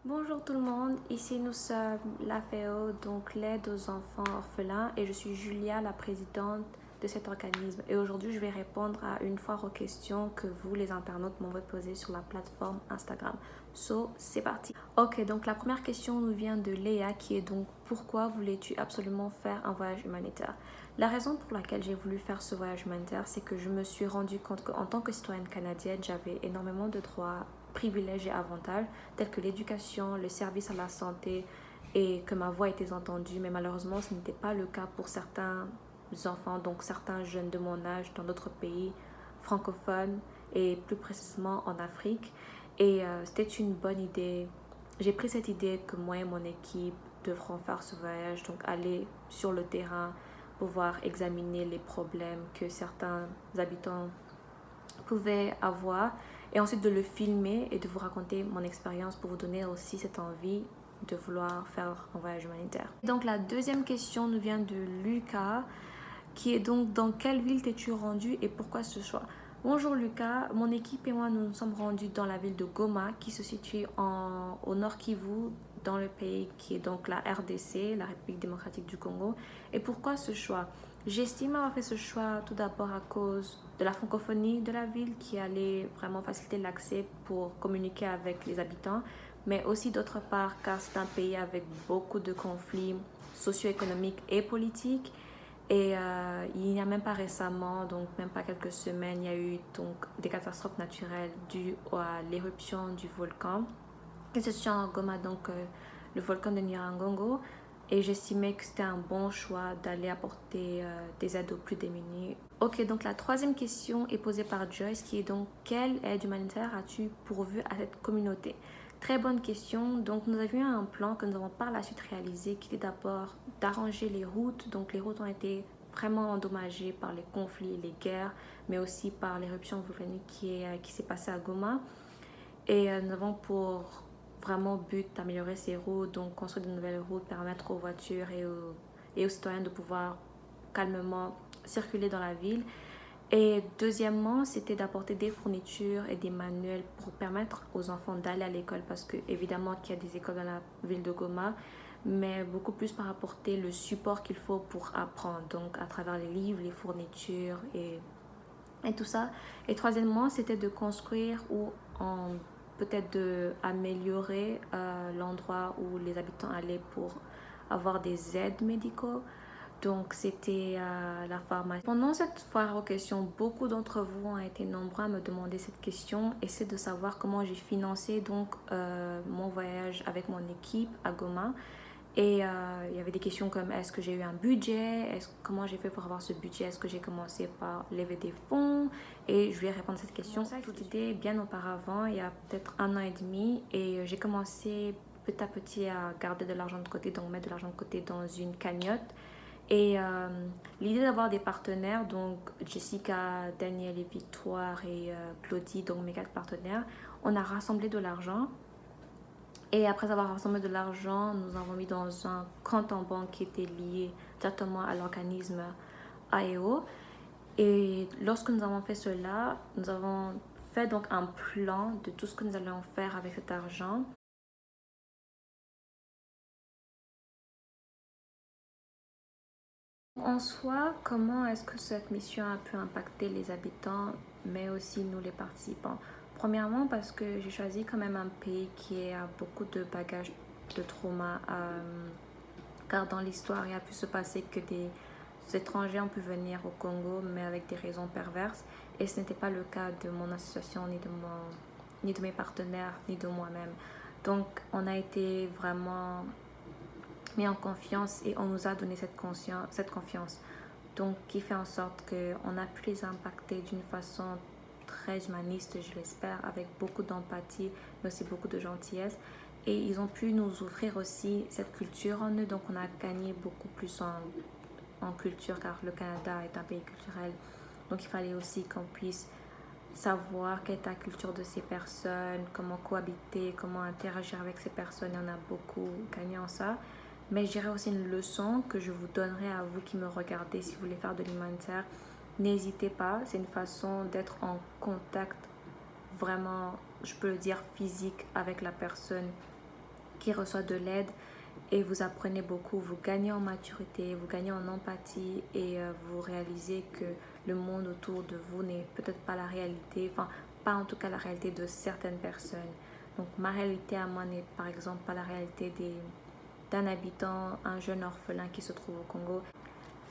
Bonjour tout le monde, ici nous sommes l'AFEO, donc l'aide aux enfants orphelins, et je suis Julia, la présidente de cet organisme. Et aujourd'hui, je vais répondre à une fois aux questions que vous, les internautes, m'ont posées sur la plateforme Instagram. So, c'est parti. Ok, donc la première question nous vient de Léa qui est donc pourquoi voulais-tu absolument faire un voyage humanitaire? La raison pour laquelle j'ai voulu faire ce voyage humanitaire, c'est que je me suis rendu compte qu'en tant que citoyenne canadienne, j'avais énormément de droits, privilèges et avantages tels que l'éducation, le service à la santé et que ma voix était entendue. Mais malheureusement, ce n'était pas le cas pour certains enfants, donc certains jeunes de mon âge dans d'autres pays francophones et plus précisément en Afrique. Et c'était une bonne idée. J'ai pris cette idée que moi et mon équipe devront faire ce voyage, donc aller sur le terrain, pouvoir examiner les problèmes que certains habitants pouvaient avoir et ensuite de le filmer et de vous raconter mon expérience pour vous donner aussi cette envie de vouloir faire un voyage humanitaire. Donc la deuxième question nous vient de Lucas qui est donc dans quelle ville t'es-tu rendu et pourquoi ce choix? Bonjour Lucas, mon équipe et moi nous nous sommes rendus dans la ville de Goma qui se situe au nord Kivu dans le pays qui est donc la RDC, la République démocratique du Congo. Et pourquoi ce choix? J'estime avoir fait ce choix tout d'abord à cause de la francophonie de la ville qui allait vraiment faciliter l'accès pour communiquer avec les habitants, mais aussi d'autre part car c'est un pays avec beaucoup de conflits socio-économiques et politiques. Et il n'y a même pas récemment, donc même pas quelques semaines, il y a eu donc des catastrophes naturelles dues à l'éruption du volcan. Et se situe en Goma, donc le volcan de Nyiragongo. Et j'estimais que c'était un bon choix d'aller apporter des aides aux plus démunis. Ok, donc la troisième question est posée par Joyce qui est donc quelle aide humanitaire as-tu pourvu à cette communauté? Très bonne question. Donc nous avions un plan que nous avons par la suite réalisé qui était d'abord d'arranger les routes. Donc les routes ont été vraiment endommagées par les conflits, les guerres, mais aussi par l'éruption volcanique qui s'est passée à Goma. Et nous avons pour vraiment but d'améliorer ces routes, donc construire de nouvelles routes, permettre aux voitures et aux citoyens de pouvoir calmement circuler dans la ville. Et deuxièmement, c'était d'apporter des fournitures et des manuels pour permettre aux enfants d'aller à l'école parce que évidemment qu'il y a des écoles dans la ville de Goma, mais beaucoup plus par apporter le support qu'il faut pour apprendre, donc à travers les livres, les fournitures et tout ça. Et troisièmement, c'était de construire ou peut-être d'améliorer l'endroit où les habitants allaient pour avoir des aides médicaux. Donc, c'était la pharmacie. Pendant cette foire aux questions, beaucoup d'entre vous ont été nombreux à me demander cette question et c'est de savoir comment j'ai financé donc mon voyage avec mon équipe à Goma. Et il y avait des questions comme est-ce que j'ai eu un budget, comment j'ai fait pour avoir ce budget, est-ce que j'ai commencé par lever des fonds et je lui ai répondu à cette question. Ça, tout était bien auparavant, il y a peut-être 1 an et demi et j'ai commencé petit à petit à garder de l'argent de côté, donc mettre de l'argent de côté dans une cagnotte. Et l'idée d'avoir des partenaires, donc Jessica, Daniel et Victoire et Claudie, donc mes 4 partenaires, on a rassemblé de l'argent. Et après avoir rassemblé de l'argent, nous avons mis dans un compte en banque qui était lié directement à l'organisme AEO. Et lorsque nous avons fait cela, nous avons fait donc un plan de tout ce que nous allions faire avec cet argent. En soi, comment est-ce que cette mission a pu impacter les habitants, mais aussi nous les participants? Premièrement, parce que j'ai choisi quand même un pays qui a beaucoup de bagages de trauma, car dans l'histoire, il a pu se passer que des étrangers ont pu venir au Congo, mais avec des raisons perverses, et ce n'était pas le cas de mon association, ni de mes partenaires, ni de moi-même. Donc, on a été vraiment mis en confiance et on nous a donné cette confiance. Donc, qui fait en sorte qu'on a pu les impacter d'une façon très humaniste, je l'espère, avec beaucoup d'empathie, mais aussi beaucoup de gentillesse. Et ils ont pu nous offrir aussi cette culture en eux, donc on a gagné beaucoup plus en culture, car le Canada est un pays culturel. Donc, il fallait aussi qu'on puisse savoir quelle est la culture de ces personnes, comment cohabiter, comment interagir avec ces personnes. Et on a beaucoup gagné en ça. Mais je dirais aussi une leçon que je vous donnerai à vous qui me regardez si vous voulez faire de l'humanitaire. N'hésitez pas, c'est une façon d'être en contact vraiment, je peux le dire, physique avec la personne qui reçoit de l'aide et vous apprenez beaucoup, vous gagnez en maturité, vous gagnez en empathie et vous réalisez que le monde autour de vous n'est peut-être pas la réalité, enfin pas en tout cas la réalité de certaines personnes. Donc ma réalité à moi n'est par exemple pas la réalité d'un habitant, un jeune orphelin qui se trouve au Congo.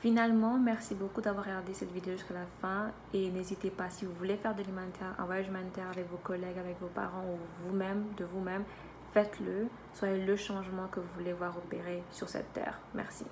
Finalement, merci beaucoup d'avoir regardé cette vidéo jusqu'à la fin et n'hésitez pas, si vous voulez faire de l'humanitaire, un voyage humanitaire avec vos collègues, avec vos parents ou vous-même, de vous-même, faites-le, soyez le changement que vous voulez voir opérer sur cette terre. Merci.